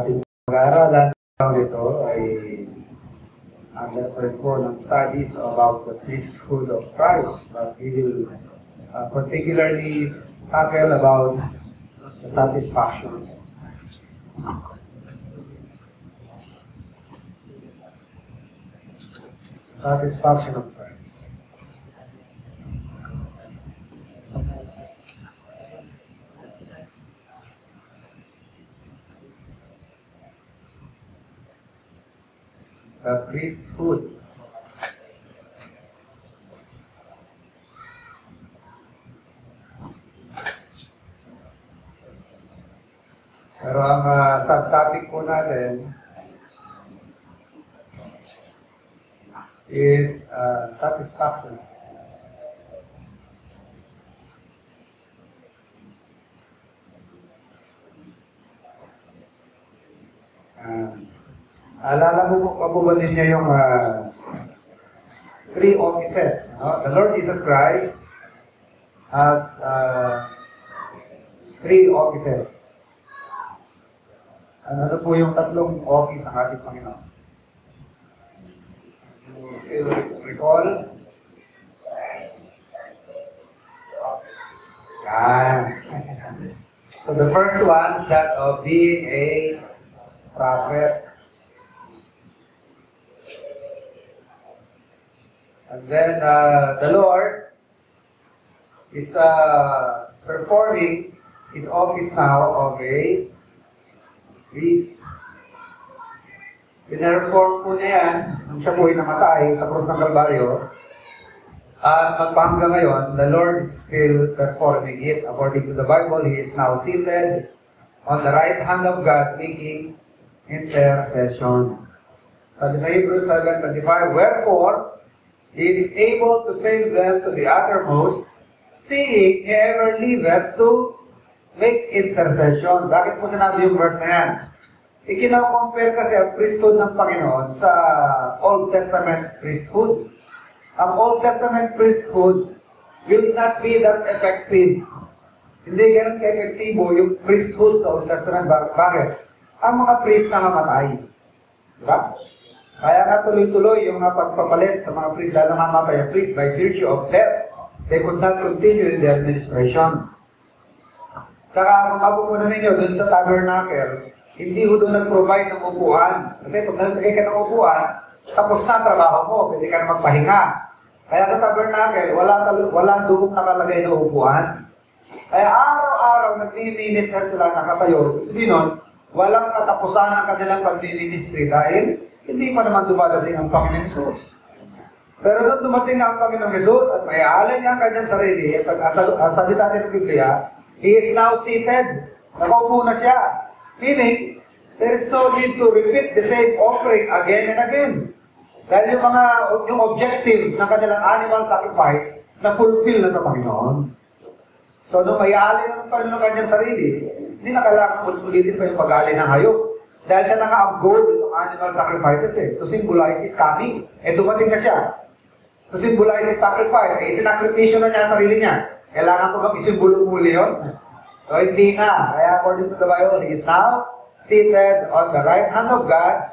Pag-aaralan nito ay under po ng studies about the priesthood of Christ, but we will particularly tackle about the satisfaction. Satisfaction of Christ. The priesthood. Pero ang subtopic po natin is satisfaction. Alala mo ba ninyo yung three offices? No? The Lord Jesus Christ has three offices. Ano po yung tatlong office ng ating Panginoon? Recall? Yan. So the first one is that of being a prophet. And then the Lord is performing his office now of a priest. Pinerform po niya yan nung siya po ay namatay sa krus ng Kalbaryo. At magpahanggang ngayon, the Lord is still performing it. According to the Bible, He is now seated on the right hand of God, making intercession. Sabi sa Hebrews 7:25, wherefore, He is able to save them to the uttermost, seeing He ever liveth to make intercession. Bakit po sinabi yung verse na yan? Ikina-compare kasi ang priesthood ng Panginoon sa Old Testament priesthood. Ang Old Testament priesthood will not be that effective. Hindi ganun ka-efektibo yung priesthood sa Old Testament. Bakit? Ang mga priest na namatay. Diba? Kaya nga tuloy-tuloy yung pagpapalit sa mga priest dahil namamatay ang priest by virtue of death. They could not continue in their administration. Saka kung mapupunan ninyo dun sa tabernacle, hindi ho doon nag-provide ng upuan. Kasi pag nalagay ka ng upuan, tapos na ang trabaho mo, pwede ka na magpahinga. Kaya sa tabernacle, wala doon nakalagay na upuan. Kaya araw-araw nag-minister sila nakatayo. Sabi nun, walang katapusan ang kanilang pag-ministry dahil hindi pa naman dumadating ang Panginoon Jesus. Pero doon dumating na ang Panginoon Jesus at may aalay niya ang kanyang sarili. At sabi sa atin ng Biblia, He is now seated. Nakaupo na siya. Meaning, there is no need to repeat the same offering again and again. Dahil yung objectives ng kanilang animal sacrifice na fulfill na sa Panginoon. So, nung may aalay ng Panginoon kanyang sarili, hindi na kailangan ulitin pa yung pag-aalay ng hayop. Dahil siya naka-upgold itong animal sacrifices to symbolize His coming. Dumating na siya. To symbolize His sacrifice. Sinakripisyo na niya ang sarili niya. Kailangan ko mag-isimbolo muli yun? So, hindi na. Kaya according to the Bible, He is now seated on the right hand of God,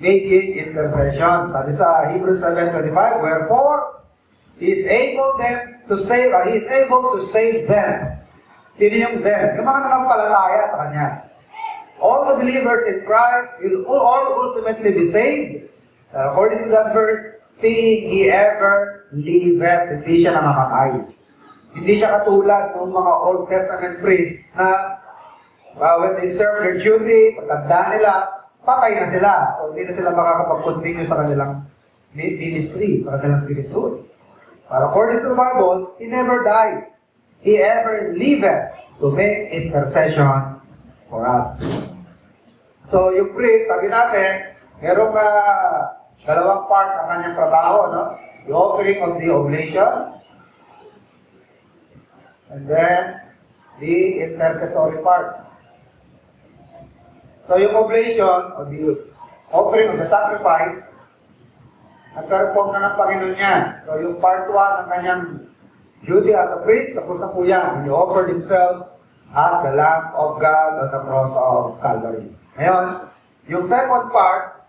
making intercession. Sabi sa Hebrews 7:25, wherefore, He is able to save them. Sino yung them? Yung mga nanampalataya sa Kanya. All the believers in Christ will all ultimately be saved. According to that verse, seeing He ever liveth, hindi siya namamatay. Hindi siya katulad ng mga Old Testament priests na when they serve their duty, pagtanda nila, patay na sila. So, hindi na sila makakapag-continue sa kanilang ministry, sa kanilang priesthood. But according to the Bible, He never dies. He ever liveth to make intercession for us. So, yung priest, sabi natin, merong dalawang part ng kanyang trabaho, no? The offering of the oblation, and then the intercessory part. So, yung oblation, o the offering of the sacrifice, nag-perform na ng Panginoon yan. So, yung part 1 ng kanyang duty as a priest, tapos na po yan. He offered Himself as the Lamb of God on the cross of Calvary. Ngayon, yung second part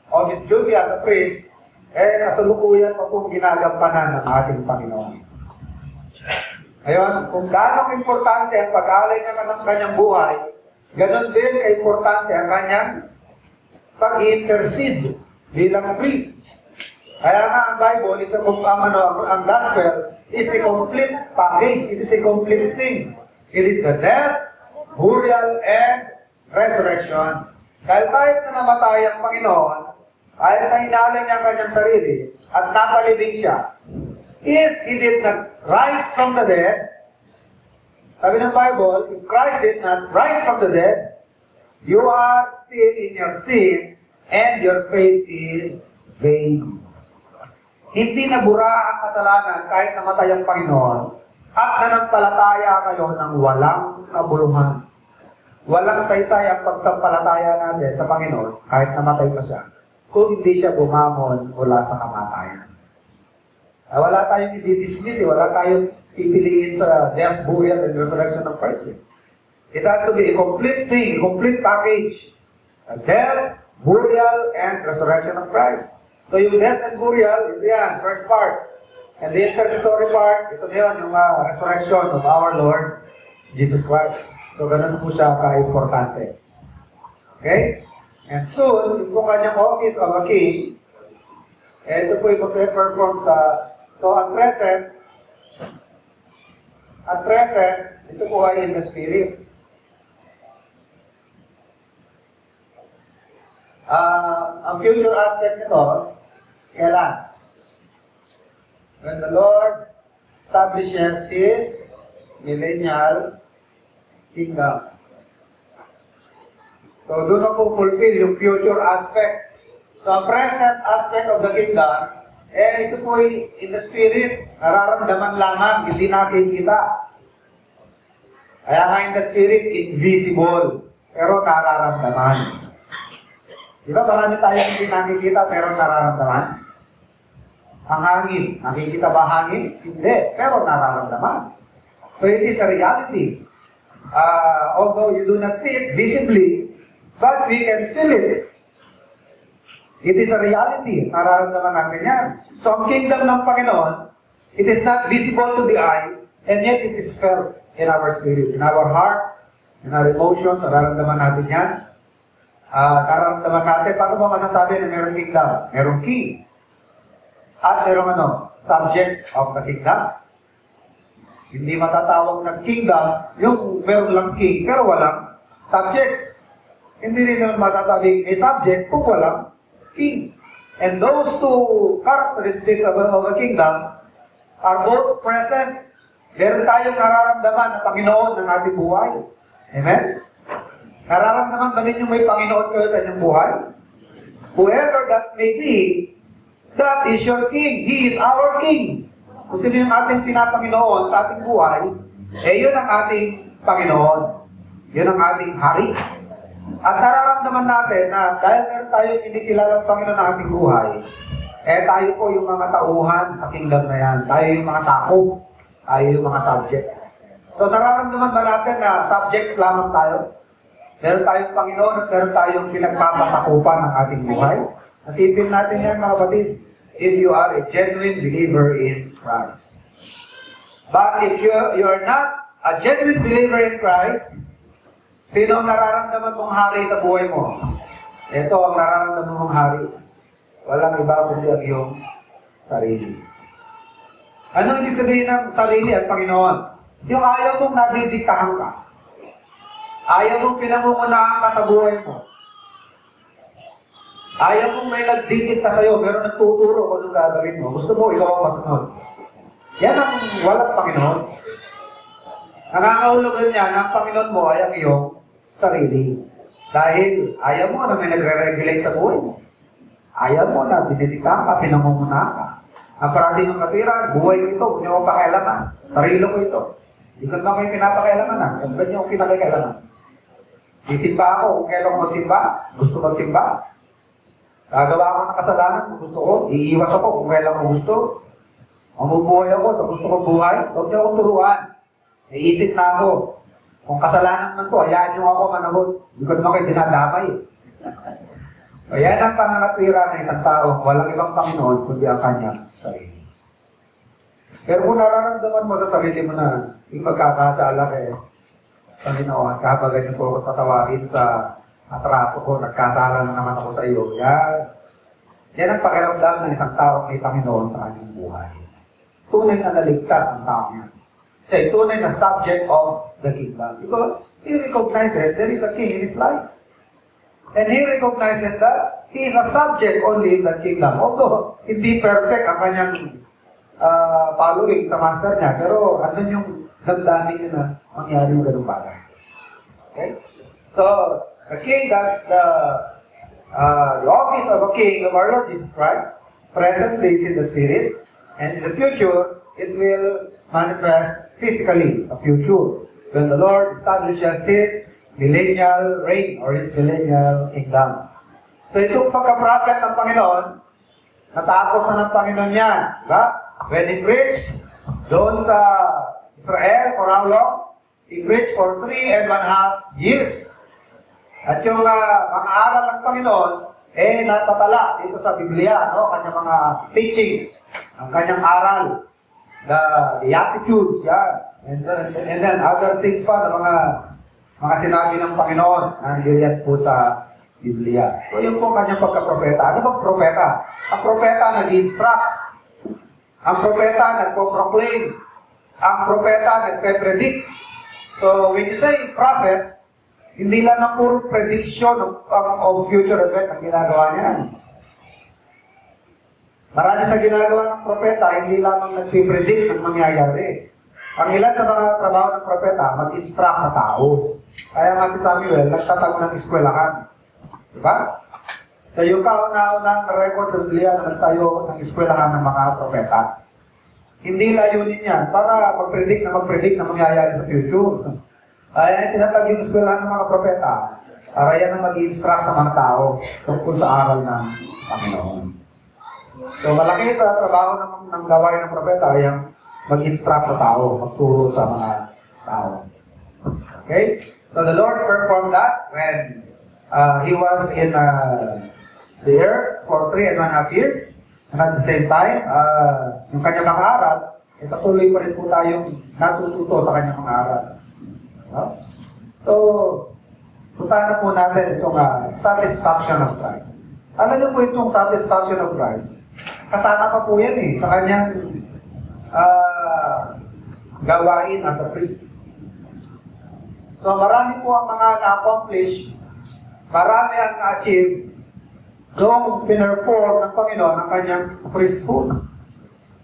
of his duty as a priest, kasalukuyan pa pong ginagampanan ng ating Panginoon. Ngayon, kung gaano importante ang pag-alay niya ng kanyang buhay, ganon din ka-importante ang kanyang pag-intercede bilang priest. Kaya nga ang Bible is ang gospel is a complete package. It is a complete thing. It is the death, burial, and resurrection. Dahil kahit na namatay ang Panginoon, kahit na hinalay niya ang kanyang sarili, at napalibing siya, if He did not rise from the dead, sabi ng Bible, if Christ did not rise from the dead, you are still in your sin, and your faith is vain. Hindi nabura ang kasalanan kahit namatay ang Panginoon, at nanampalataya kayo ng walang kabuluhan. Walang saysay ang pagsampalataya natin sa Panginoon kahit namatay pa siya, kung hindi siya bumamon mula sa kamatayan. Wala tayong i-dismiss, wala tayong pipiliin sa death, burial, and resurrection of Christ. It has to be a complete thing, a complete package. A death, burial, and resurrection of Christ. So yung death and burial, ito yan, first part. And the intercessory part, ito na yun, yung resurrection of our Lord Jesus Christ. So ganun po siya ka-importante. Okay? And soon, yung kanyang office of a king, ito po yung mag-perform sa, so at present, ito po ay in the spirit. Ang future aspect nito, kailan? When the Lord establishes His millennial kingdom. So, doon na po fulfill yung future aspect. So, ang present aspect of the kingdom, ito po ay in the spirit, nararamdaman lamang, hindi natin kita. Kaya nga in the spirit, invisible, pero nararamdaman. Di ba, marami tayong hindi nakikita, pero nararamdaman? Ang hangin, nakikita ba hangin? Hindi, pero nararamdaman. So, it is a reality. Although you do not see it visibly, but we can feel it. It is a reality. Nararamdaman natin yan. So, ang kingdom ng Panginoon, it is not visible to the eye, and yet it is felt in our spirit, in our heart, in our emotions. Nararamdaman natin yan. Nararamdaman natin, paano ba masasabi na mayroong kingdom? Mayroong king. At mayroong subject of the kingdom. Hindi matatawag ng kingdom yung meron lang king pero walang subject. Hindi rin naman masasabing may subject kung walang king. And those two characteristics of a kingdom are both present. Meron tayong nararamdaman ng Panginoon ng ating buhay. Amen? Nararamdaman ba ninyo may Panginoon kayo sa inyong buhay? Whoever that may be, that is your king. He is our king. Kung sino yung ating pinapanginoon sa ating buhay, yun ang ating Panginoon. Yun ang ating hari. At nararamdaman natin na dahil meron tayong inikilalang Panginoon na ating buhay, tayo po yung mga tauhan sa kingdom na yan. Tayo yung mga sakop. Tayo yung mga subject. So nararamdaman ba natin na subject lamang tayo? Meron tayong Panginoon at meron tayong pinagpapasakupan ng ating buhay. At ipin natin yan mga kapatid. If you are a genuine believer in Christ. But if you are not a genuine believer in Christ, sino ang nararamdaman mong hari sa buhay mo? Ito ang nararamdaman mong hari. Walang iba kundi ang iyong sarili. Ano ibig sabihin ng sarili at Panginoon? Yung ayaw mong nadidiktahan ka. Ayaw mong pinamumunahan ka sa buhay mo. Ayaw mong may nagdikit na sa'yo, pero nagtuturo kung anong gagawin mo. Gusto mo, ikaw ang masunod. Yan ang walang Panginoon. Nangangahulugan niya ng Panginoon mo ay ang iyong sarili. Dahil ayaw mo na may nagre-regulate sa buhay mo. Ayaw mo na dinidiktahan ka, pinamumunahan ka. Ang parating ng katwiran, buhay ko ito, kung niyo akong pakialaman. Sarili ko ito. Hindi ko na may pinapakailaman na. Kung ganyan akong pinakikailaman. Sisimba ako kung kailan ko magsimba. Gusto magsimba. Gagawa ako ng kasalanan kung gusto ko. Iiwas ako kung kailan ko gusto. Mamubuhay ako sa gusto kong buhay. Huwag niyo akong turuan. Naisip na ako, kung kasalanan man to, hayaan nyo ako manahod. Hindi ko naman kayo dinadamay. Yan ang pangangatwira ng isang tao, walang ibang Panginoon, kundi ang kanyang sarili. Pero kung nararamdaman mo sa sarili mo na yung magkakasala kay Panginoon, kapag ganyan po ako patawagin sa atraso ko, nagkasala na naman ako sa iyo, yan ang pakiramdam ng isang tao may Panginoon sa kanyang buhay. Tunay na naligtas ang tao niya. Siya tunay na subject of the kingdom. Because he recognizes there is a king in his life. And he recognizes that he is a subject only in the kingdom. Although, hindi perfect ang kanyang following sa master niya. Pero, andun yung damdamin niya na mangyari yung ganung bagay. Okay? So, the king that the office of a king of our Lord Jesus Christ presently is in the spirit, and in the future, it will manifest physically sa future. When the Lord establishes His millennial reign or His millennial kingdom. So itong pagka-prophet ng Panginoon, natapos na ng Panginoon yan. Diba? When He preached doon sa Israel for how long? He preached for 3.5 years. At yung mga aral ng Panginoon, napatala dito sa Biblia, no? Kanyang mga teachings, ang kanyang aral, the attitudes, and then other things pa, na mga sinabi ng Panginoon, nandiyan po sa Biblia. So yun po kanyang pagka-propeta. Ano bang propeta? Ang propeta nag-instruct. Ang propeta nagpo-proclaim. Ang propeta nagpe-predict. So when you say prophet, hindi lang na puro prediction of future event ang ginagawa niya. Marami sa ginagawa ng propeta, hindi lamang nagpipredict ng mangyayari. Ang ilan sa mga trabaho ng propeta, mag-instruct sa tao. Kaya nga si Samuel, nagtatago ng eskwelahan. Diba? So yung kauna-unang record sa Biblia na nagtayo ng eskwelahan ng mga propeta, hindi layunin yan para mag-predict na mangyayari sa future. Ay, tinatag yung eskwelahan ng mga propeta para yan ang mag-instruct sa mga tao tungkol sa aral ng Panginoon. So malaki sa trabaho ng gawain ng propeta ay ang mag-instruct sa tao, magturo sa mga tao. Okay? So the Lord performed that when He was in the earth for 3.5 years. And at the same time, yung kanyang mga aral, tuloy pa rin po tayong natututo sa kanyang mga aral. No? So, puntahan na po natin itong satisfaction of Christ. Alam niyo po itong satisfaction of Christ? Kasama pa po yan sa kanyang gawain as a priest. So, marami po ang mga na-accomplish, marami ang na-achieve noong pinerform ng Panginoon ang kanyang priesthood.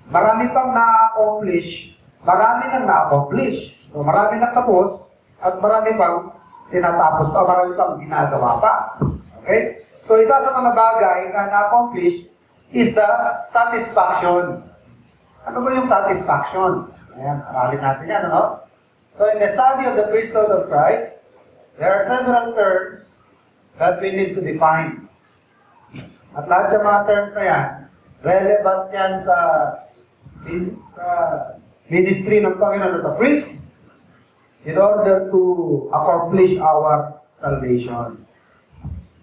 Marami pang na-accomplish, marami nang na-accomplish. So, marami nang tapos, at marami pang tinatapos pa, marami pang ginagawa pa. Okay? So, isa sa mga bagay na na-accomplish is the satisfaction. Ano ba yung satisfaction? Ayan, aralin natin yan, no? So, in the study of the priesthood of Christ, there are several terms that we need to define. At lahat ng mga terms na yan, relevant yan sa ministry ng Panginoon as a priest in order to accomplish our salvation.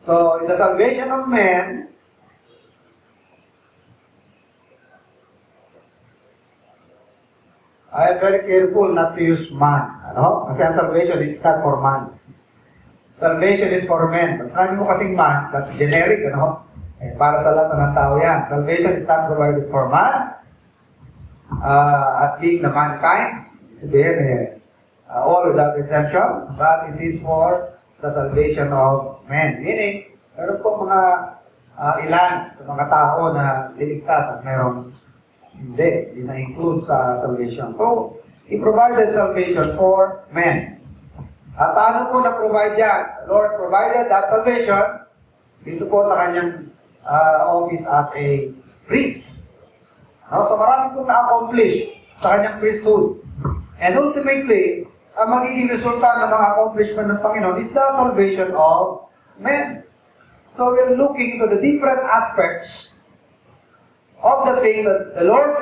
So, in the salvation of men, I am very careful not to use man. Ano? Kasi ang salvation is not for man. Salvation is for men. Pag sinabi mo kasing man, that's generic, ano? Para sa lahat ng tao yan. Salvation is not provided for man, as being the mankind. Sabihin, all without exemption, but it is for the salvation of men. Meaning, meron po mga ilan sa mga tao na liligtas at merong hindi na-include sa salvation. So, He provided salvation for men. At paano po na-provide yan? The Lord provided that salvation dito po sa kanyang office as a priest. So, marami pong na-accomplish sa kanyang priesthood. And ultimately, ang magiging resulta ng mga accomplishment ng Panginoon is the salvation of men. So, we're looking to the different aspects of the things that the Lord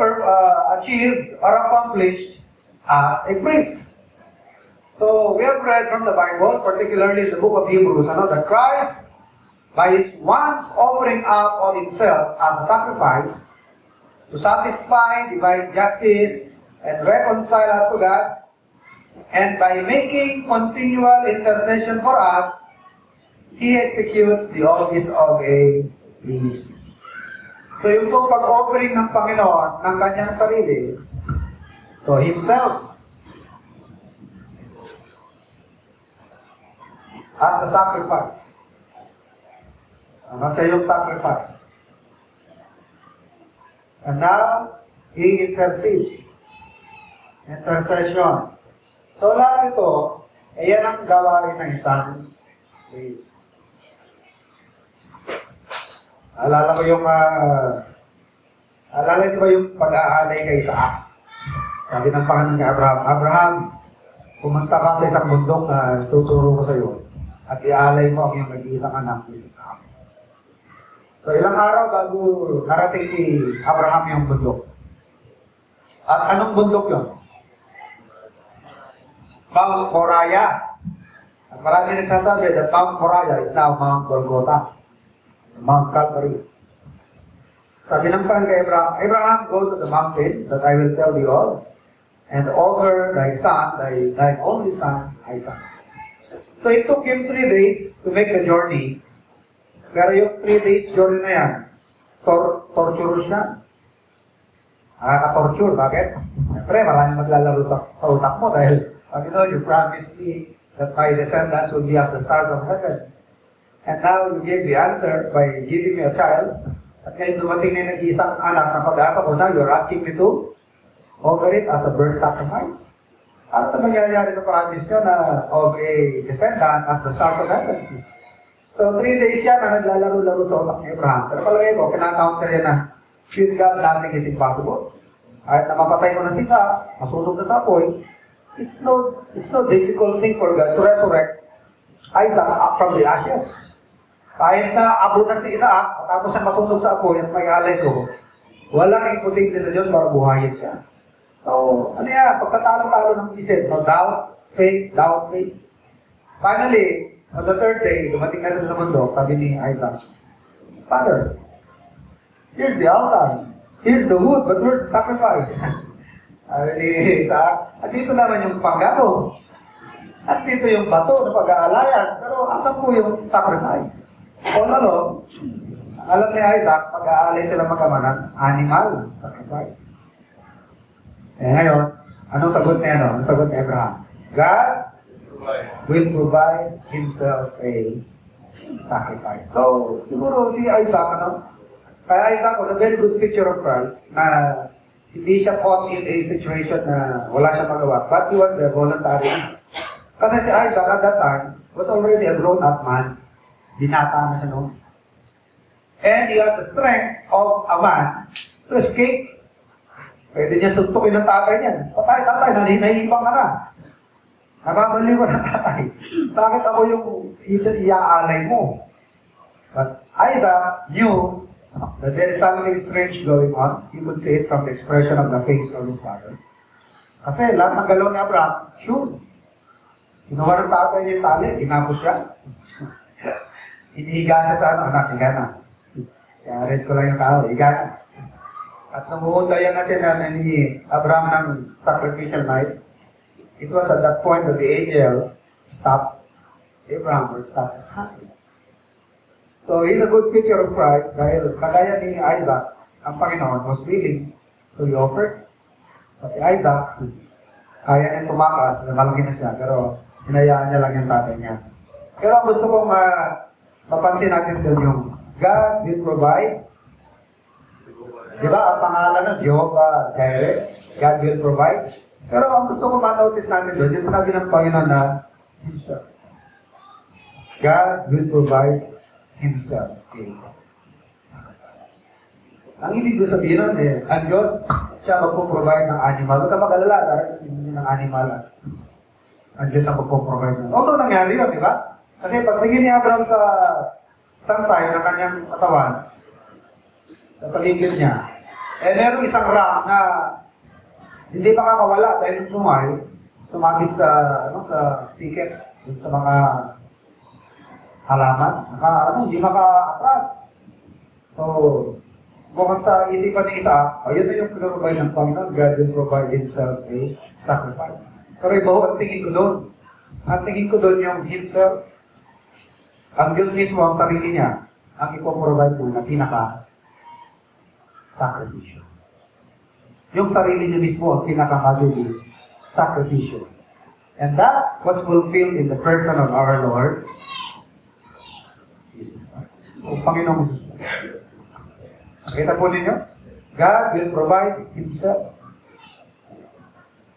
achieved or accomplished as a priest. So, we have read from the Bible, particularly in the book of Hebrews, that Christ, by His once offering up of Himself as a sacrifice, to satisfy divine justice and reconcile us to God, and by making continual intercession for us, He executes the office of a priest. So yung pong pag-offering ng Panginoon ng kanyang sarili, so Himself, as the sacrifice. Siya yung sacrifice. And now, He intercedes. Intercession. So lahat ito, yan ang gawain ng isang priest. Alala ko yung, alala niyo ba yung pag-aalay kay Isaac? Sabi ng Panginoon kay Abraham, Abraham, pumunta ka sa isang bundok na tuturo ko sa iyo at ialay mo ang iyong nag-iisang anak ni Isaac. So ilang araw bago narating ni Abraham yung bundok. At anong bundok yun? Mount Moriah. At marami nagsasabi that Mount Moriah is now Mount Golgotha. Mount Calvary. Sabi ng Panginoon kay Abraham, Abraham, go to the mountain that I will tell thee of, and offer thy son, thy only son, Isaac. So it took him 3 days to make the journey. Pero yung 3 days journey na yan, torture siya. Nakaka-torture. Bakit? Siyempre, maraming maglalaro sa utak mo dahil, Panginoon, you promised me that my descendants will be as the stars of heaven. And now you gave the answer by giving me a child. At ngayon dumating na yung nag-iisang anak ng pag-asa ko, now you're asking me to offer it as a burnt sacrifice. Ano na mangyayari sa promise nyo na of a descendant as the stars of heaven? So 3 days siya na naglalaro-laro sa utak ni Abraham. Pero palagay ko, kina-counter yan na with God, nothing is impossible. Kahit na mapatay ko na si Isaac, masunog na sa apoy, it's no difficult thing for God to resurrect Isaac up from the ashes. Kahit na abo na si Isaac, tapos siya masunog sa apoy at may alay ko, walang imposible sa Diyos para buhayin siya. So, ano yan, pagkatalo-talo ng isip, no, doubt, faith. Finally, on the 3rd day, dumating na sa mundo, sabi ni Isaac, Father, here's the altar, here's the wood, but where's the sacrifice? Sabi ni Isaac, at dito naman yung panggato, at dito yung bato na pag-aalayan, pero asan po yung sacrifice? All along, alam ni Isaac, pag-aalay sila magkama ng animal sacrifice. Eh ngayon, anong sagot niya, no? Anong sagot ni Abraham? God will provide Himself a sacrifice. So, siguro si Isaac, kaya Isaac was a very good picture of Christ na hindi siya caught in a situation na wala siya magawa, but he was there voluntarily. Kasi si Isaac at that time was already a grown-up man. Binata na siya noon. And he has the strength of a man to escape. Pwede niya suntukin ng tatay niya. Tatay, nanihibang ka na. Nababali ko ng tatay. Bakit ako yung iaalay mo? But Isaac knew that there is something strange going on. He could see it from the expression of the face of his father. Kasi lahat ng galaw ni Abraham, sure. Ginawa ng tatay niya yung tali, inapos siya. Inihiga siya sa anak, higa na. Kaya read ko lang yung tao, higa na. At namuhundayan na siya ni Abraham ng sacrificial knife. It was at that point that the angel stopped Abraham or stopped his hand. So he's a good picture of Christ dahil kagaya ni Isaac, ang Panginoon was willing to be offered. But si Isaac, kaya niya tumakas, malaki na siya, pero hinayaan niya lang yung tatay niya. Pero ang gusto kong mapansin natin doon yung God will provide. Di ba, ang pangalan ng Jehovah Jireh, God will provide. Pero ang gusto ko ma-notice natin doon, yung sinabi ng Panginoon na Himself. God will provide Himself. Okay. Ang ibig ko sabihin nun ang Diyos, siya magpo-provide ng animal. Huwag ka mag-alala, dahil hindi ng animal. Ang Diyos ang magpo-provide ng. Although nangyari yun, di ba? Kasi pagtingin ni Abraham sa sangsay ng kanyang katawan, sa paligid niya, merong isang rock na hindi makakawala dahil sumayo. sumabit sa, sa ticket, dun sa mga halaman, hindi maka-atras. So, kung sa isipan ng isa, ayun na yung pinrovide ng Panginoon, God will provide Himself a sacrifice. Pero iba ho, ang tingin ko doon. Ang tingin ko doon yung Himself. Ang Diyos mismo, ang sarili niya, ang ipoprovide po na pinaka-sacrifice. Yung sarili niya mismo, ang pinaka-magiging sacrifice. And that was fulfilled in the person of our Lord, Jesus Christ. O Panginoong Jesus Christ. Nakita po ninyo? God will provide Himself.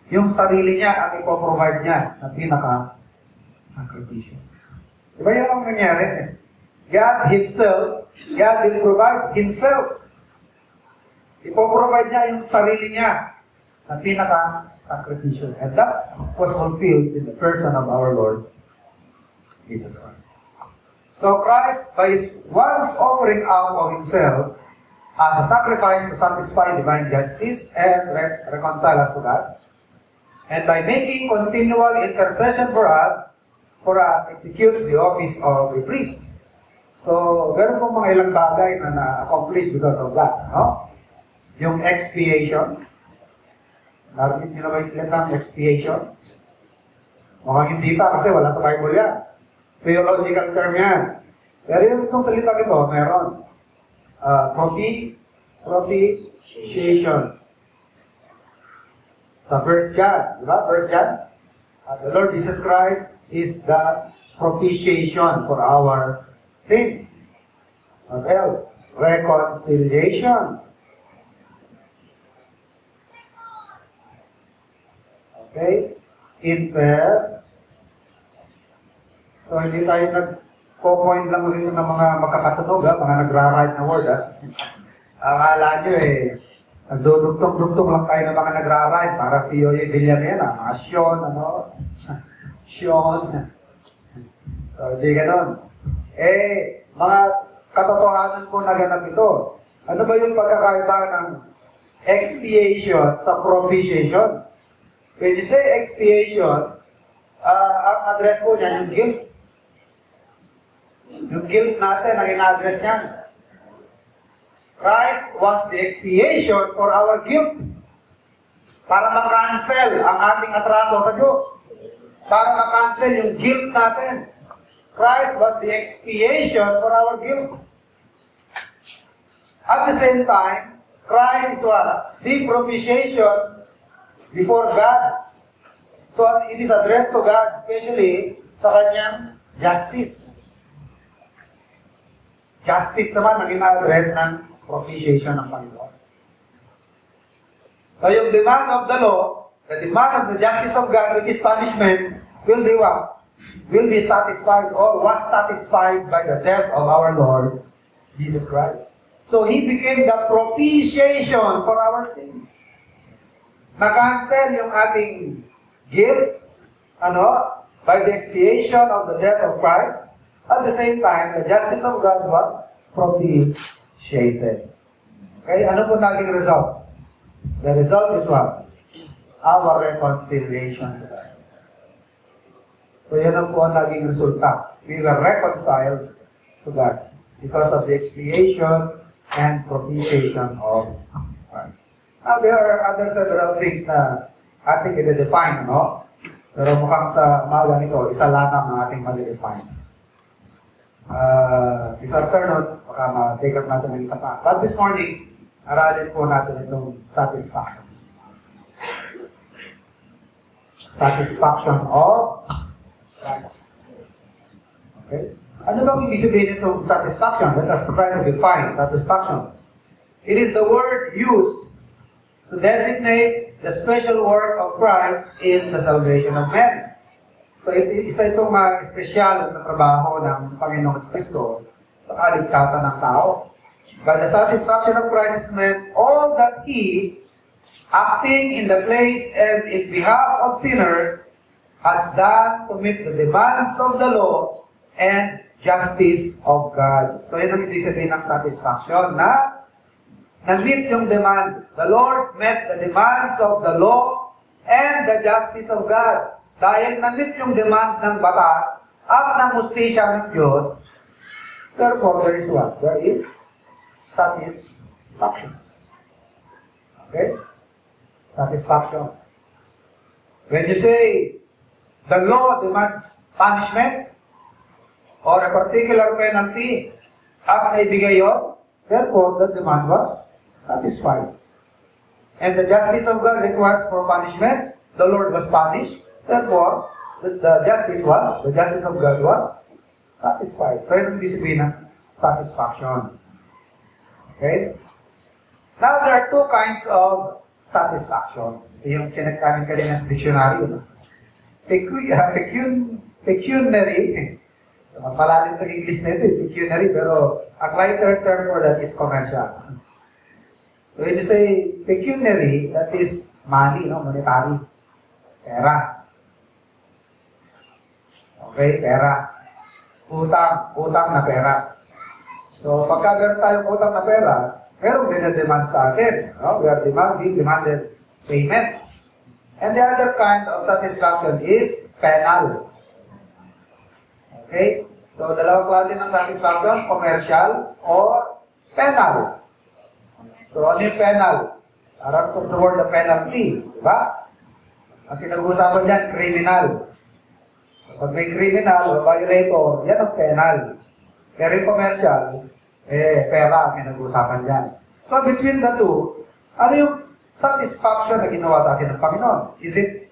Yung sarili niya ang ipoprovide niya na pinaka-sacrifice. Diba yan ang nangyari? God Himself, God will provide Himself. Ipoprovide niya yung sarili niya na pinaka-sacrifice. And that was fulfilled in the person of our Lord, Jesus Christ. So Christ, by His once offering out of Himself, as a sacrifice to satisfy divine justice and reconcile us to God. And by making continual intercession for us, executes the office of a priest. So, meron pong mga ilang bagay na na-accomplish because of that. No? Yung expiation. Narinig nyo na ba yung salitang expiation? Mukhang hindi pa kasi wala sa Bible yan. Theological term yan. Pero yung itong salita ito, meron. Propitiation. Sa 1 John, di ba? 1 John, the Lord Jesus Christ is the propitiation for our sins. What else? Reconciliation. Okay? So, hindi tayo nag-point lang rin ng mga makakatunog, mga nagra-write na word. Akala nyo nagdudugtong-dugtong lang tayo ng mga nagra-write para si Yoye Villanera, mga Sean, Sean. So, hindi ganon. Mga katotohanan po na ganap ito. Ano ba yung pagkakaiba ng expiation sa propitiation? When you say expiation, ang address po niya yung guilt. Yung guilt natin ang in-address niya. Christ was the expiation for our guilt. Para ma-cancel ang ating atraso sa Diyos. Para ma-cancel yung guilt natin. Christ was the expiation for our guilt. At the same time, Christ was the propitiation before God. So it is addressed to God, especially sa kanyang justice. Justice naman ang ina-address ng propitiation ng Panginoon. So yung demand of the law, the demand of the justice of God, which is punishment, will be what? Will be satisfied or was satisfied by the death of our Lord Jesus Christ. So He became the propitiation for our sins. Na-cancel yung ating guilt, by the expiation of the death of Christ. At the same time, the justice of God was propitiated. Okay, ano po naging result? The result is what? Our reconciliation to God. So yan ang po ang naging resulta. We were reconciled to God because of the expiation and propitiation of Christ. Now, there are other several things na ating i-define, Pero mukhang sa maga nito, isa lang ang ating ma-define. This afternoon, baka ma-take up natin ng isa pa. But this morning, aralin po natin itong satisfaction. Satisfaction of Christ. Okay? Ano bang ibig sabihin itong satisfaction? Let us try to define satisfaction. It is the word used to designate the special work of Christ in the salvation of men. So, isa itong espesyal na trabaho ng Panginoong Kristo sa kaligtasan ng tao. By the satisfaction of Christ meant all that He, acting in the place and in behalf of sinners, has done to meet the demands of the law and justice of God. So, yun ang ibig sabihin ng satisfaction na na-meet yung demand. The Lord met the demands of the law and the justice of God. Dahil na-meet yung demand ng batas at ng hustisya ng Diyos, therefore there is what? There is satisfaction. Okay? Satisfaction. When you say the law demands punishment or a particular penalty at naibigay yun, therefore the demand was satisfied. And the justice of God requires for punishment. The Lord was punished. Therefore, the justice of God was satisfied. So, ito ibig sabihin ng satisfaction. Okay? Now, there are two kinds of satisfaction. Yung chinek namin kanina sa dictionary. No? Pecuniary. Mas malalim ng English na ito, pecuniary, pero ang lighter term for that is commercial. So, when you say pecuniary, that is money, no? Monetary. Pera. Okay, pera. Utang na pera. So, pagka meron tayong utang na pera, merong dinademand sa atin. No? We are demanded payment. And the other kind of satisfaction is penal. Okay? So, dalawang klase ng satisfaction, commercial or penal. So, ano yung penal? Parang toward the penalty. Diba? Ang pinag-uusapan dyan, criminal. Pag may criminal o violator, yan ang penal. Pero yung commercial, pera ang pinag-uusapan dyan. So, between the two, ano yung satisfaction na ginawa sa atin ng Panginoon? Is it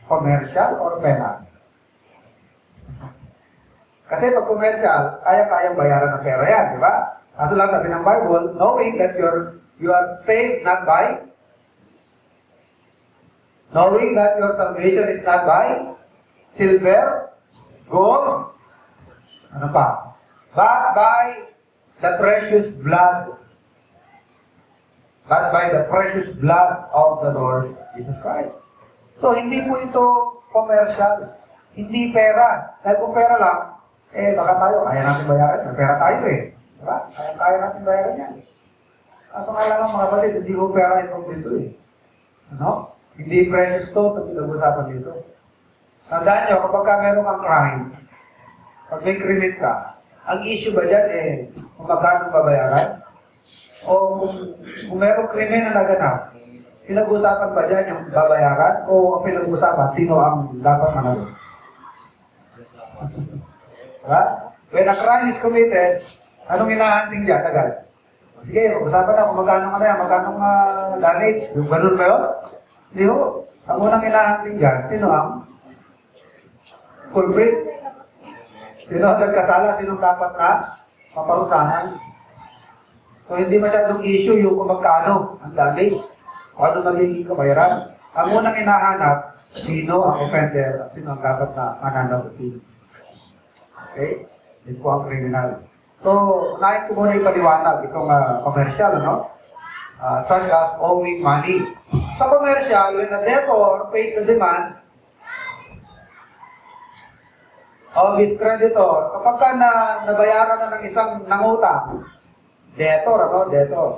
commercial or penal? Kasi pag commercial, kaya-kayang bayaran ng pera yan, di ba? Kaso lang sabi ng Bible, knowing that you are saved not by, knowing that your salvation is not by silver, gold, ano pa? But by the precious blood. But by the precious blood of the Lord Jesus Christ. So, hindi po ito commercial. Hindi pera. Dahil kung pera lang, baka tayo, kaya natin bayaran. May pera tayo Diba? Kaya natin bayaran yan. Kaso nga lang mga kapatid, hindi ko pera itong dito Ano? Hindi precious to sa pinag-usapan dito. Tandaan nyo, kapag meron kang crime, pag may krimen ka, ang issue ba dyan kung magkano babayaran? O kung merong krimen na naganap, pinag-usapan ba dyan yung babayaran? O ang pinag-usapan, sino ang dapat manalo? Diba? When a crime is committed, anong hinahanting dyan agad? Sige, usapan na kung magkano damage. Yung ganun ba yun? Hindi ho. Ang unang hinahanting dyan, sino ang culprit? Sino ang nagkasala? Sino dapat na maparusahan? So, hindi masyadong issue yung kung magkano ang damage. O ano magiging kabayaran. Ang unang hinahanap, sino ang offender at sino ang dapat na mananaw. Okay? Yun po ang criminal. So, unahin ko muna ipaliwanag itong commercial, no? Such as owing money. Sa commercial, when a debtor pays the demand of his creditor, kapag ka nabayaran na ng isang nangutang, debtor.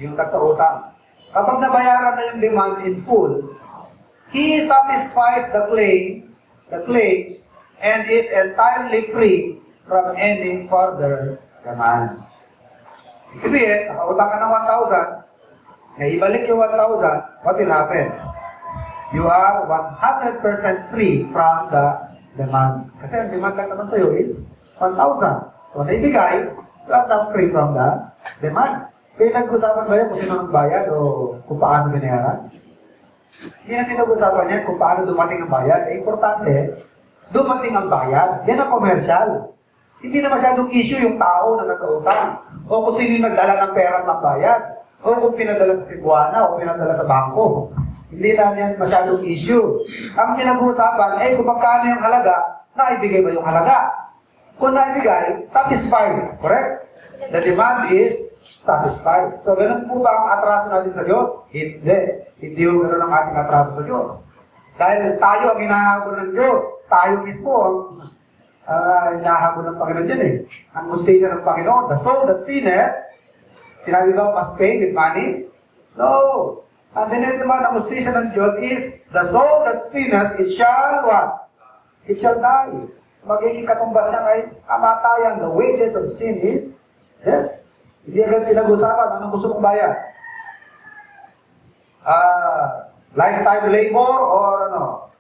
Yung tagsa-utang. Kapag nabayaran na yung demand in full, he satisfies the claim, and is entirely free from any further demands. Sabihin, nakautang ka ng 1,000, na ibalik yung 1,000, what will happen? You are 100% free from the demands. Kasi ang demand lang naman sa'yo is 1,000. So, naibigay, you are not free from the demand. Kaya nag-usapan ba yan kung sino ng bayad o kung paano binayaran? Hindi na pinag-usapan yan kung paano dumating ang bayad. Importante, dumating ang bayad. Yan ang commercial. Hindi na masyadong issue yung tao na nagkautang. O kung sino yung nagdala ng pera ng bayad. O kung pinadala sa Cebuana o pinadala sa bangko. Hindi na yan masyadong issue. Ang pinag-uusapan, kung magkano yung halaga, naibigay ba yung halaga? Kung naibigay, satisfied. Correct? The demand is satisfied. So, ganun po ba ang atraso natin sa Diyos? Hindi. Hindi yung ganun ang ating atraso sa Diyos. Dahil tayo ang hinahabol ng Diyos. Tayo mismo ang hinahabol ng Panginoon dyan Ang mustisya ng Panginoon. The soul that sinneth, sinabi ba must pay with money? No. Ang dinedemand ng justisya ng Diyos is, the soul that sinneth, it shall what? It shall die. Magiging katumbas niya kay kamatayan. The wages of sin is death. Hindi agad pinag-usapan, anong gusto mong bayad? Lifetime labor or ano?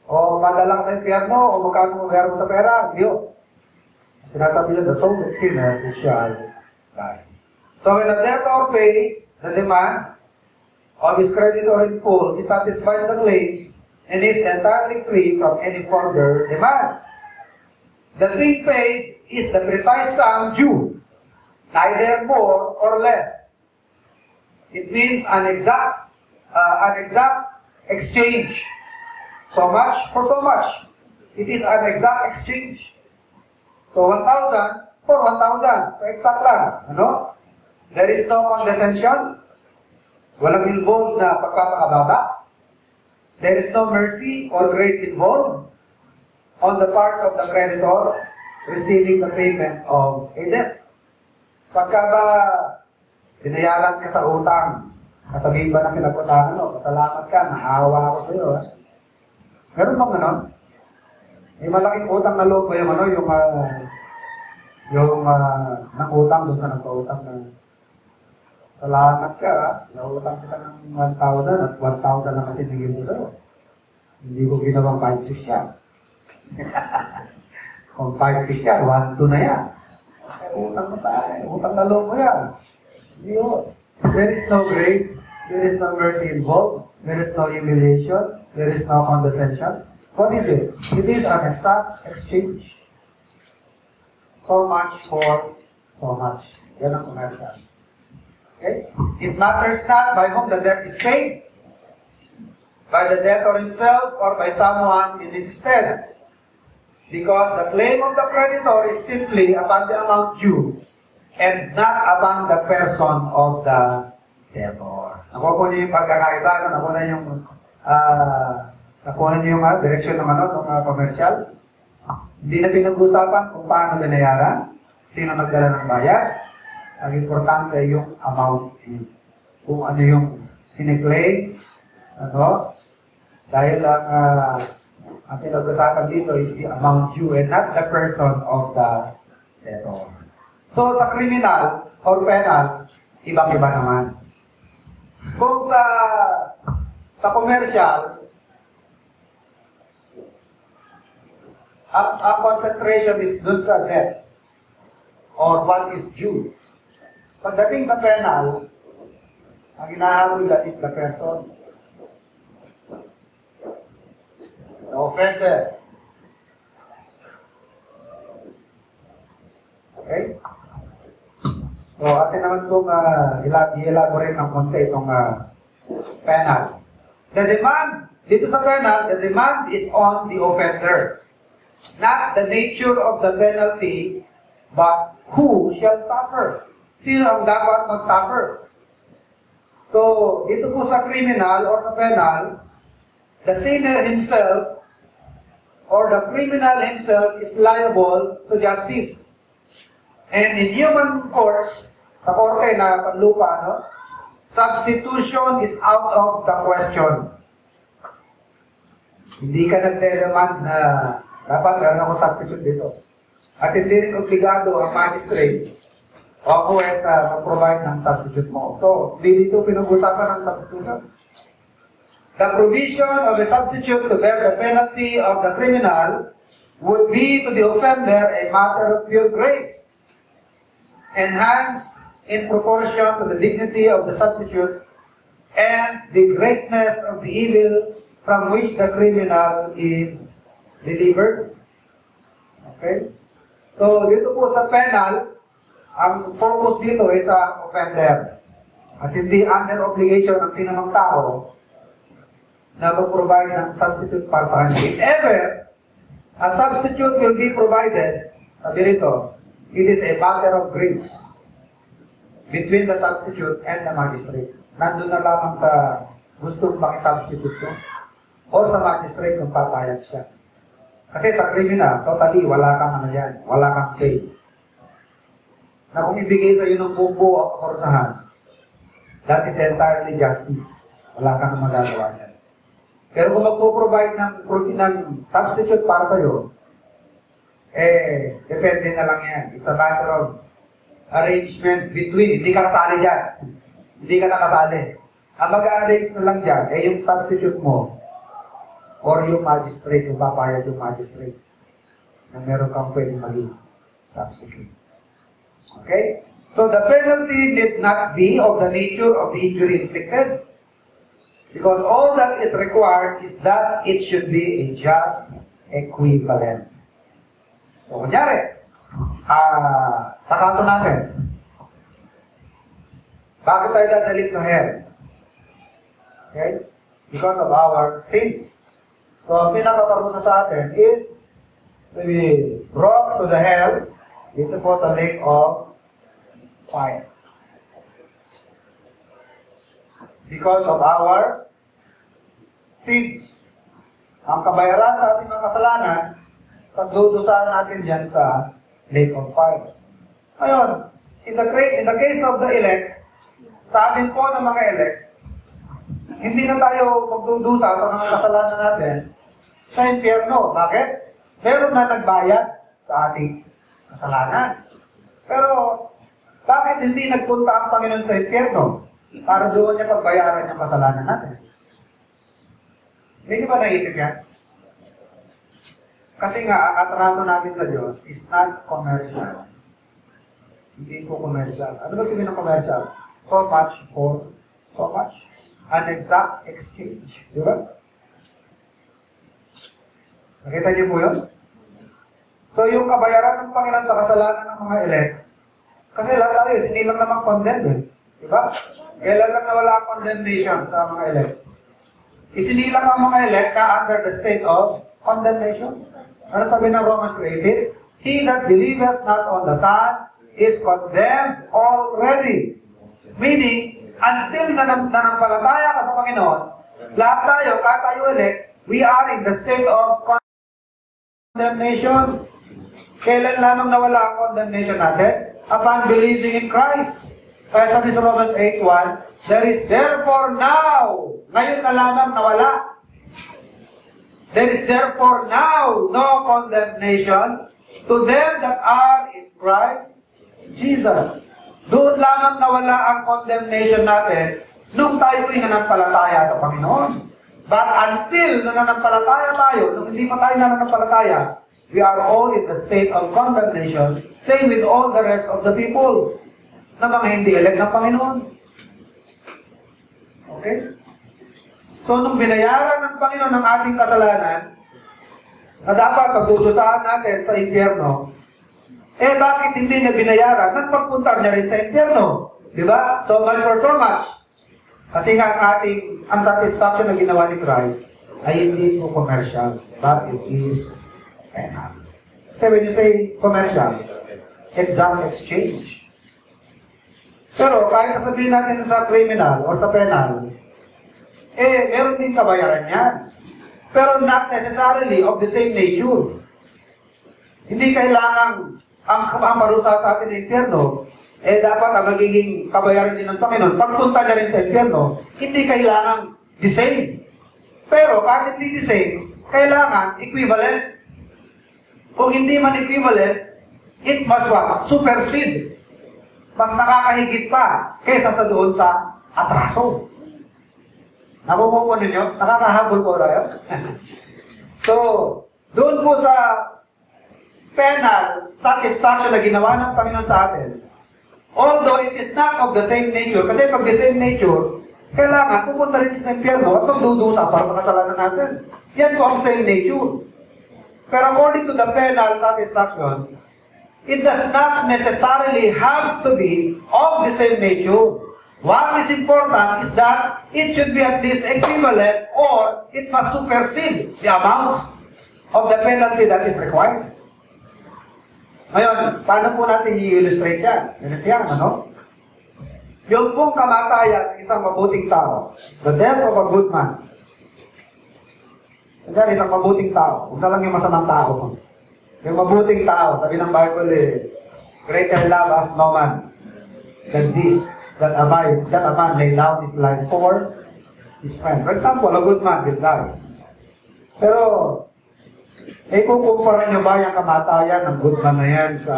O madalang sa impyerno o magkano mo mo sa pera? Hindi yun. Sinasabi niya, the soul that sinneth, it shall die. So when the debtor pays the demand of his creditor in full, he satisfies the claims and is entirely free from any further demands. The fee paid is the precise sum due, neither more or less. It means an exact exchange. So much for so much. It is an exact exchange. So 1,000 for 1,000. So exact lang. Ano? There is no condescension. Walang involved na pagpapakababa. There is no mercy or grace involved on the part of the creditor receiving the payment of a debt. Pagka ba binayaran ka sa utang, kasabihin ba ng pinag-utangan mo, pasalamat ka, naawa ako sa iyo. Meron bang ganon? May malaking utang na loob ba yung ano, yung nang-utang doon ka nagpa-utang na salamat ka, nautang kita ng 1,000 at 1,000 na kasi naging mo sa'yo. Hindi ko ginawang 5-6 yan. Kung 5-6 yan, 1-2 na yan. Utang mo sa akin, utang na loob mo yan. Hindi mo. There is no grace, there is no mercy involved, there is no humiliation, there is no condescension. What is it? It is an exact exchange. So much for so much. Yan ang commercial. Okay? It matters not by whom the debt is paid, by the debtor himself or by someone in his stead. Because the claim of the creditor is simply upon the amount due and not upon the person of the debtor. Nakuha niyo yung pagkakaiba, nakuha niyo yung direksyon ng commercial. Hindi na pinag-usapan kung paano binayaran, sino nagdala ng bayad. Ang importante yung amount. Kung ano yung piniklaim, dahil ang pinag-usapan dito is the amount due and not the person of the debtor. So sa criminal or penal, ibang-iba naman. Kung sa commercial, ang concentration is dun sa debt or what is due. Pagdating sa penal, ang hinahabol is the person. The offender. Okay? So, atin naman itong i-elaborate ng konti itong penal. The demand, dito sa penal, the demand is on the offender. Not the nature of the penalty, but who shall suffer. Sino ang dapat mag-suffer? So, dito po sa criminal or sa penal, the sinner himself or the criminal himself is liable to justice. And in human courts, sa korte na panlupa, substitution is out of the question. Hindi ka nagde-demand na dapat gano'n ako substitute dito. At hindi rin obligado ang magistrate o ang OS na mag-provide ng substitute mo. So, hindi dito pinag-usapan ng substitution. The provision of a substitute to bear the penalty of the criminal would be to the offender a matter of pure grace, enhanced in proportion to the dignity of the substitute and the greatness of the evil from which the criminal is delivered. Okay? So, dito po sa penal, ang focus dito ay sa offender. At hindi under obligation ng sinamang tao na mag-provide ng substitute para sa kanya. If ever, a substitute will be provided, sabi rito, it is a matter of grace between the substitute and the magistrate. Nandun na lamang sa gustong maki-substitute ko o sa magistrate kung papayag siya. Kasi sa criminal, totally, wala kang ano yan, wala kang say. Na kung ibigay sa iyo ng bubo o kakursahan, that is entirely justice. Wala ka nang magagawa niyan. Pero kung magpo-provide ng substitute para sa'yo, depende na lang yan. It's a matter of arrangement between. Hindi ka kasali dyan. Hindi ka nakasali. Ang mag-arrange na lang dyan, yung substitute mo, or yung magistrate, yung papayag yung magistrate, na meron kang pwedeng maging substitute. Okay? So the penalty did not be of the nature of the injury inflicted, because all that is required is that it should be a just equivalent. So, kunyari, sa kaso natin, bakit tayo dadalit sa hell? Okay? Because of our sins. So, ang pinakaparusa sa atin is to be brought to the hell, dito po sa lake of fire. Because of our sins. Ang kabayaran sa ating mga kasalanan, pagdudusahan natin dyan sa lake of fire. Ngayon, in the case of the elect, sa atin po ng mga elect, hindi na tayo magdudusa sa mga kasalanan natin sa impyerno. Bakit? Meron na nagbayad sa ating kasalanan. Pero, bakit hindi nagpunta ang Panginoon sa impyerno? Para doon niya pagbayaran yung kasalanan natin. Hindi ba naisip yan? Kasi nga, ang atraso natin sa Diyos is not commercial. Hindi po commercial. Ano ba sabihin ng commercial? So much for so much. An exact exchange. Di ba? Nakita niyo po yun? So yung kabayaran ng Panginoon sa kasalanan ng mga elect, kasi lahat tayo, hindi lang naman condemned eh. Di ba? Kailan lang nawala ang condemnation sa mga elect? Isinilang ang mga elect na under the state of condemnation. Ano sabi ng Romans 3:18? He that believeth not on the Son is condemned already. Meaning, until nanampalataya ka sa Panginoon, lahat tayo, kahit tayo elect, we are in the state of condemnation. Kailan lamang nawala ang condemnation natin? Upon believing in Christ. Kaya sabi sa Romans 8:1, there is therefore now, ngayon na lamang nawala, there is therefore now no condemnation to them that are in Christ Jesus. Doon lamang nawala ang condemnation natin nung tayo'y nanampalataya sa Panginoon. But until nananampalataya tayo, nung hindi pa tayo nananampalataya, we are all in the state of condemnation, same with all the rest of the people na mga hindi elect ng Panginoon. Okay? So, nung binayaran ng Panginoon ang ating kasalanan, na dapat pagdudusahan natin sa impyerno, bakit hindi niya binayaran? Nagpagpunta niya rin sa impyerno. Di ba? So much for so much. Kasi nga ang satisfaction na ginawa ni Christ ay hindi po commercial, but it is penal. So when you say commercial, exact exchange. Pero kahit sabihin natin sa criminal or sa penal, meron din kabayaran yan. Pero not necessarily of the same nature. Hindi kailangan ang parusa sa atin ng impyerno, dapat ang magiging kabayaran din ng Panginoon. Pagpunta na rin sa impyerno, hindi kailangan the same. Pero kahit hindi the same, kailangan equivalent. Kung hindi man equivalent, it must supersede. Mas nakakahigit pa kaysa sa doon sa atraso. Nakukuha ninyo? Nakakahabol po tayo. So, doon po sa penal satisfaction na ginawa ng Panginoon sa atin, although it is not of the same nature, kasi pag the same nature, kailangan pupunta rin sa impyerno at magdudusa para sa kasalanan natin. Yan po ang same nature. Pero according to the penal satisfaction, it does not necessarily have to be of the same nature. What is important is that it should be at least equivalent or it must supersede the amount of the penalty that is required. Ngayon, paano po natin i-illustrate yan? Ganito yan, ano? Yung pong kamatayan ng isang mabuting tao, the death of a good man. Kaya isang mabuting tao, huwag na lang yung masamang tao. Yung mabuting tao, sabi ng Bible, greater love hath no man than this, that a man lay down his life for his friend. For example, a good man will die. Pero, kung kumpara nyo ba yung kamatayan ng good man na yan sa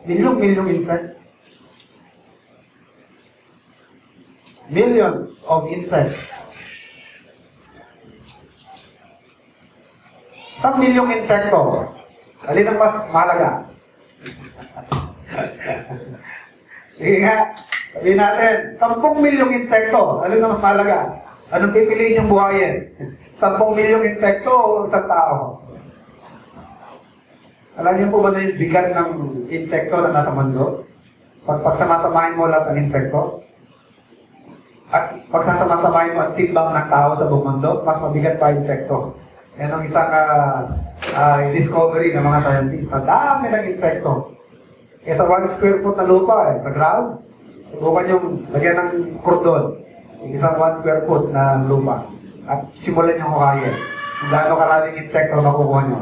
milyong-milyong insect? Millions of insects. Isang milyong insekto, alin ang mas mahalaga? Sige nga, sabihin natin, 10 milyong insekto, alin ang mas mahalaga? Anong pipiliin yung buhayin? 10 milyong insekto o isang tao? Alam niyo po ba na yung bigat ng insekto na nasa mundo? Pagsamasamahin mo lahat ng insekto, at pagsasama-samahin mo ang timbang ng tao sa buong mundo, mas mabigat pa insekto. Yan ang isang discovery ng mga scientists. Sa dami ng insekto. Kaya sa 1 square foot na lupa, sa ground, subukan yung lagyan ng kordon. Isang 1 square foot na lupa. At simulan yung hukayin. Kung gaano karaming insekto makukuha nyo.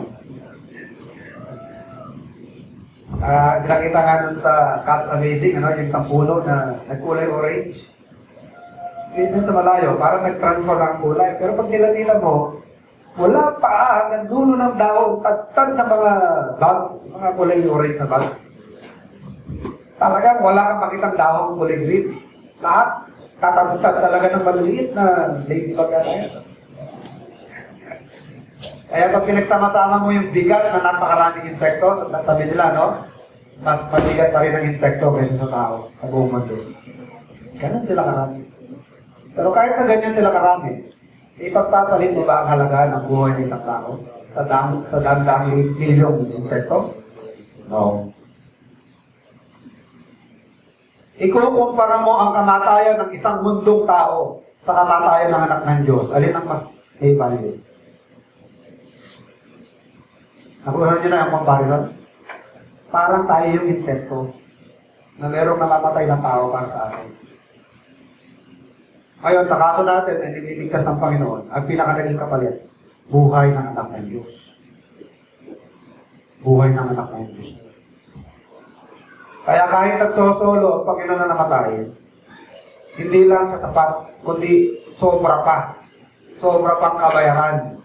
Nakita nga nun sa Cats Amazing, yung isang puno na nagkulay orange. Dito sa malayo, parang nag-transform ang kulay. Pero pag nila mo, wala pa hanggang dulo ng daon, tatad na mga bag, mga kulay orange na bag. Talagang wala kang makitang dahon kulay green. Lahat, tatagtad talaga ng maliliit na ladybug na yan. Kaya pag pinagsama-sama mo yung bigat na napakaraming insekto, sabi nila, no? Mas mabigat pa rin ang insekto kaysa sa tao, sa buong mundo. Ganun sila karami. Pero kahit na ganyan sila karami, ipagpapalit mo ba ang halaga ng buhay ng isang tao sa dang milyong insekto? No. Ikukumpara mo ang kamatayan ng isang mundong tao sa kamatayan ng anak ng Diyos. Alin ang mas may value? Nakuha nyo na yung comparison? Parang tayo yung insekto na merong namamatay ng tao para sa atin. Ngayon, sa kaso natin, ay nililigtas ng Panginoon, ang pinakanaging kapalit, buhay ng anak ng Diyos. Buhay ng anak ng Diyos. Kaya kahit nagsosolo ang Panginoon na namatay, hindi lang siya sapat, kundi sobra pa. Sobra pang kabayaran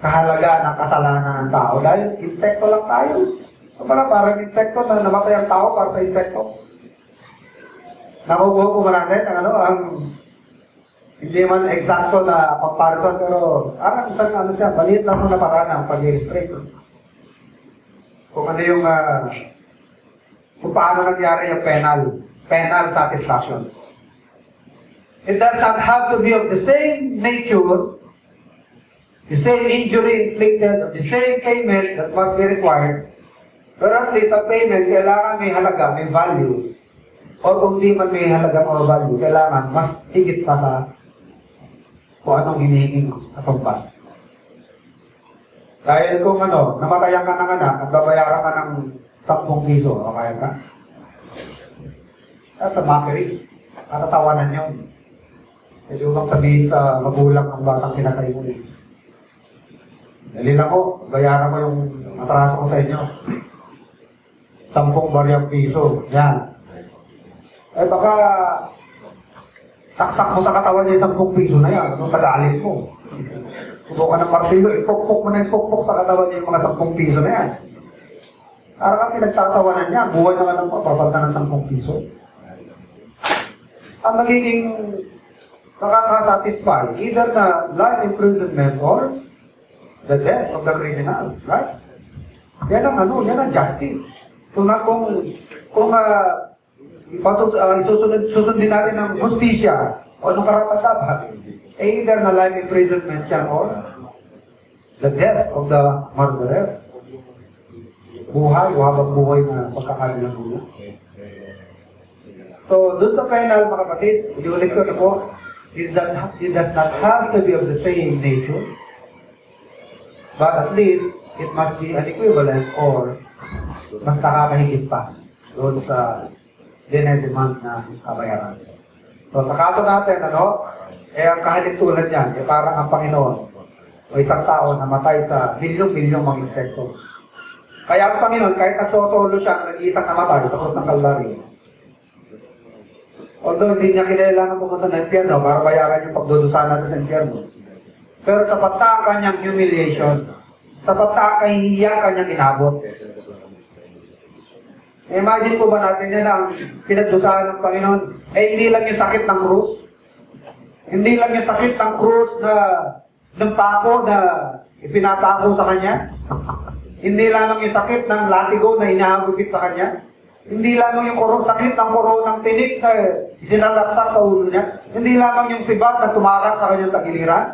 sa halaga ng kasalanan ng tao. Dahil insekto lang tayo. So pala, parang insekto na namatay ang tao para sa insekto. Nakukuha po ba natin ang hindi man eksakto na comparison, pero parang isang maliit lang na paraan ng pag-illustrate. Kung ano yung, kung paano nangyari yung penal satisfaction. It does not have to be of the same nature, the same injury inflicted, or the same payment that must be required, pero at least ang payment, kailangan may halaga, may value. O kung di man may halaga o value, kailangan mas higit pa sa kung anong hinihinging katumbas. Dahil kung namatayan ka ng anak at babayaran ka ng 10 piso, okay ka? That's a mockery. Katatawanan yun. Pwede bang sabihin sa magulang ng batang kinatay mo eh. Dali lang ko, bayaran ko yung atraso ko sa inyo. 10 baryang piso. Yan. Eh baka saksak mo sa katawan niya 10 piso na yan. Anong tagalit mo? Subukan ng martilyo, ipukpok mo na ipukpok sa katawan niya yung mga 10 piso na yan. Parang ang pinagtatawanan niya, buhay na ka ng papapalta ng 10 piso. Ang magiging nakakasatisfy, either na life imprisonment or the death of the criminal, right? Yan ang justice. Kung susundin natin ng justisya o ng karapat-dapat, either na life imprisonment siya or the death of the murderer. Buhay o habang buhay na pagkakabilang muna. So, dun sa penal, mga kapatid, ulit ko na po, it does not have to be of the same nature, but at least, it must be an equivalent or mas nakakahigit pa doon sa dinedemand na kabayaran. So, sa kaso natin, ang kahalintulad niyan, parang ang Panginoon o isang tao na matay sa milyong-milyong mga insekto. Kaya ang Panginoon, kahit nagsosolo siya, nag-iisang namatay sa krus ng Kalbaryo. Although hindi niya kailangan pumunta ng impyerno para bayaran yung pagdudusa natin sa impyerno. Pero sapat na ang kanyang humiliation. Sapat na ang kahihiyang kanyang inabot. Imagine po ba natin yan ang pinagdusahan ng Panginoon? Hindi lang yung sakit ng krus. Hindi lang yung sakit ng krus na ng pako na ipinapako sa kanya. Hindi lang yung sakit ng latigo na hinahagupit sa kanya. Hindi lamang yung sakit ng ng tinik na isinalaksak sa ulo niya. Hindi lamang yung sibat na tumakas sa kanyang tagiliran.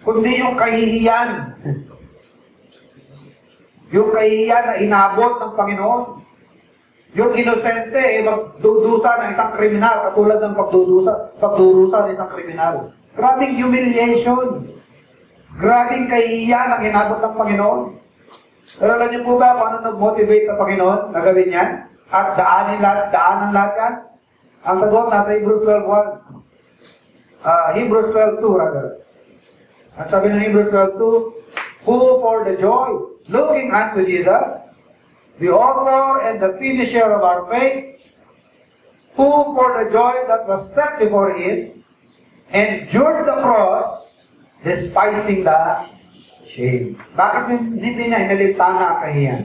Kundi yung kahihiyan. Yung kahihiyan na inabot ng Panginoon. Yung inosente, magdudusa ng isang kriminal, katulad ng pagdurusa ng isang kriminal. Grabing humiliation. Grabing kahihiyan ang inabot ng Panginoon. Pero alam niyo po ba kung ano nag-motivate sa Panginoon na gawin yan? At daanan lahat yan? Ang sagot nasa Hebrews 12:1. Hebrews 12:2 rather. Ang sabi ng Hebrews 12:2, who for the joy looking unto Jesus, the author and the finisher of our faith, who for the joy that was set before him, endured the cross, despising the shame. Bakit hindi niya inalintana ang kahiyan?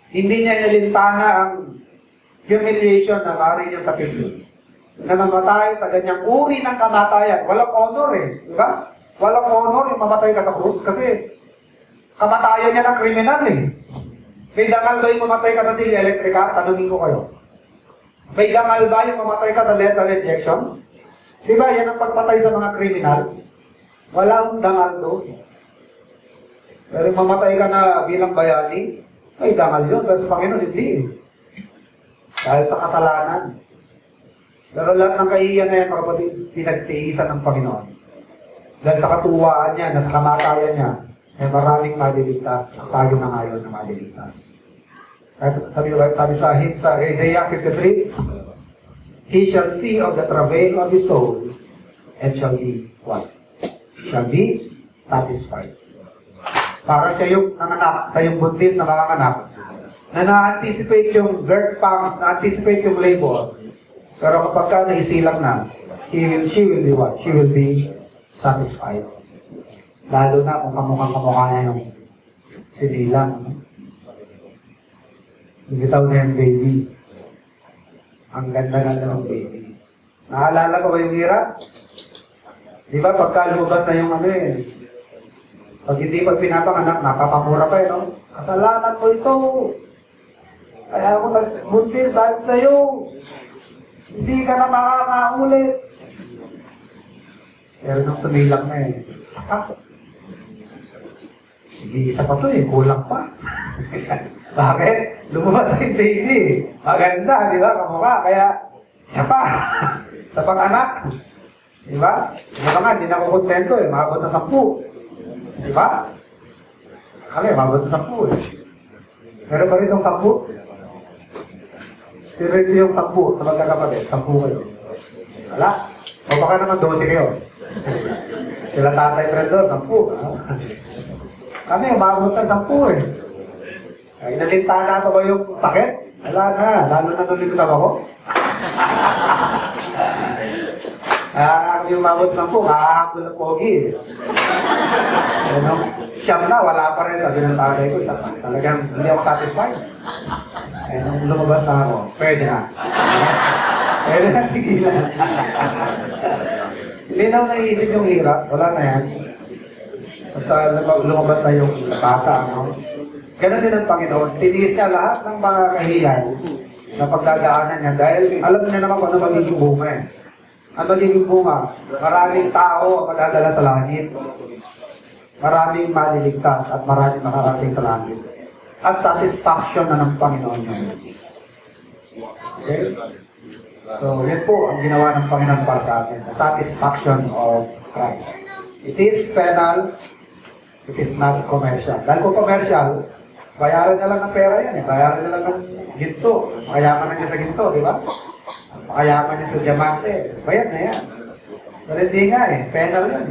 Hindi niya inalintana ang humiliation na maaari niyang sapitin. Na mamatay sa ganyang uri ng kamatayan. Walang honor eh. Diba? Walang honor yung mamatay ka sa krus. Kasi kamatayan niya ng kriminal eh. May dangal ba yung mamatay ka sa silya elektrika? Tanungin ko kayo. May dangal ba yung mamatay ka sa lethal injection? Diba yan ang pagpatay sa mga kriminal? Walang dangal doon. Pero mamatay ka na bilang bayani, ay dangal yun. Pero sa Panginoon, hindi. Dahil sa kasalanan. Pero lahat ng kahiyan na yan, mga kapatid, pinagtiisan ng Panginoon. Dahil sa katuwaan niya, na sa kamatayan niya, ay maraming maliligtas. Tayo na ngayon na maliligtas. Sabi sa Isaiah 53, he shall see of the travail of his soul, and shall be what? Shall be satisfied. Para siya yung nanganak, sa yung buntis na manganganak, na na-anticipate yung birth pangs, na-anticipate yung labor. Pero kapag ka naisilang na, she will be what? She will be satisfied. Lalo na kung kamukha niya yung sinilang. Bitaw niya yung baby. Ang ganda-ganda ng baby. Naalala ko ba yung hirap? Di ba pagka lumabas na yung pag hindi pa pinapanganak, napapamura pa no? Kasalanan mo ito. Kaya ako nagbuntis dahil sa'yo. Hindi ka na makakaulit. Pero nung sumilak na hindi isa pa to kulang pa. Bakit? Lumabas na yung baby. Maganda, di ba? Kamukha. Kaya, isa pa. Isa pang anak. Di ba? Ito nga, hindi na ako kontento Maabot na 10. Di ba? Kami, maabot na 10 Pero ba rin yung 10? Pero ito yung 10 sa magkakapatid. 10 kayo. Wala. O baka naman 12 kayo. Sila tatay pa rin doon, 10. Kami, maabot na 10 Ay, nalintana pa ba yung sakit? Wala na. Lalo na nung likod ako. Yung mabot ng po, makakapon ng pogi. Siyam na, wala pa rin. Sabi ng tagay ko, talagang hindi ako satisfied. Nung lumabas na ako, pwede na. Pwede na tigilan. Hindi na ako naiisip yung hirap. Wala na yan. Basta lumabas na yung bata. Ganon din ang Panginoon. Tiniis niya lahat ng mga kahiyan na pagdadaanan niya dahil alam niya naman kung ano magiging bunga Ang magiging bunga, maraming tao ang magdadala sa langit. Maraming maliligtas at maraming makarating sa langit. At satisfaction na ng Panginoon niya. Okay? So, yun po ang ginawa ng Panginoon para sa atin. The satisfaction of Christ. It is penal. It is not commercial. Dahil kung commercial, bayaran na lang ng pera yan Bayaran na lang ng ginto. Makayaman na niya sa ginto, di ba? Makayaman niya sa diamante. Bayad na yan. Pero hindi nga penal yan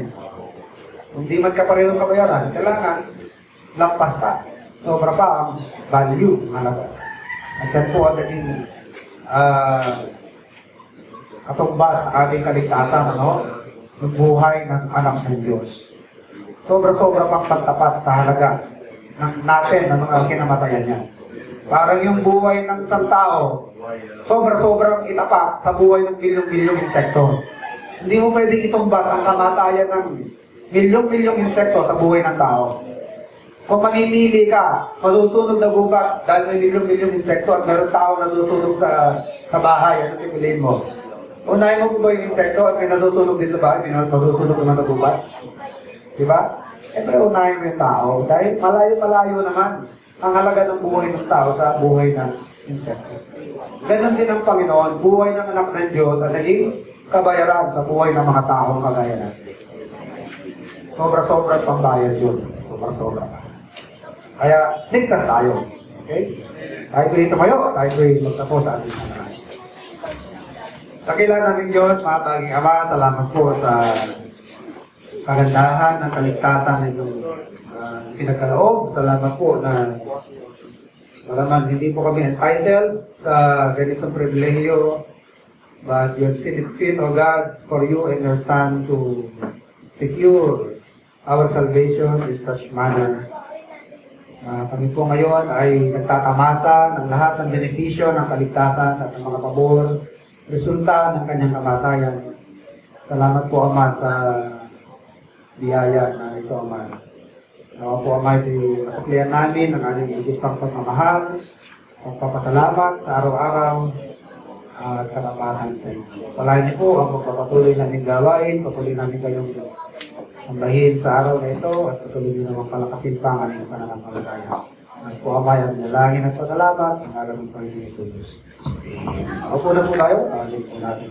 Kung di man kaparehong kabayaran, kailangan lampas pa. Sobra pa ang value ng halaga. At yan po ang naging katumbas ng ating kaligtasan, ano? Yung buhay ng anak ng Diyos. Sobra-sobra pang pagtapat sa halaga natin ng mga kinamatayan niya. Parang yung buhay ng isang tao, sobra-sobrang itapat sa buhay ng milyong-milyong insekto. Hindi mo pwedeng itumbas ang kamatayan ng milyong-milyong insekto sa buhay ng tao. Kung mamimili ka, masusunog na gubat dahil may milyong-milyong insekto at meron tao na susunog sa bahay, ano pipiliin mo? Unahin mo po ba yung insekto at may nasusunog din sa bahay, may nasusunog naman sa gubat? Diba? Siyempre unahin mo yung tao dahil malayo-malayo naman ang halaga ng buhay ng tao sa buhay ng insekto. Ganon din ang Panginoon, buhay ng anak ng Diyos at naging kabayaran sa buhay ng mga taong kagaya natin. Sobra-sobra pambayad yun. Sobra-sobra. Kaya, ligtas tayo. Okay? Kahit ko tumayo, kahit ko magtapos sa ating mga. Dakilan namin Diyos, mga baging Ama, salamat po sa kagandahan ng kaligtasan ng inyong pinagkaloob. Salamat po na malaman hindi po kami entitled sa ganitong pribilehiyo, but you have seen it fit, O God, for you and your Son to secure our salvation in such manner. Kami po ngayon ay nagtatamasa ng lahat ng benepisyo ng kaligtasan at ng mga pabor, resulta ng kanyang kamatayan. Salamat po, Ama, sa biyaya na ito, Ama. Nawa po, Ama, ito masuklian namin ang aming higit pang pagmamahal, pagpapasalamat sa araw-araw at karapatan sa inyo. Palayan niyo po ang pagpapatuloy namin gawain, patuloy namin kayong sambahin sa araw na ito at patuloy din naman palakasin pa ang aming pananampalataya. Mas po Ama, ang nalangin at pasalamat sa ngalan ng Panginoon Jesus. Ako po na po tayo, po natin.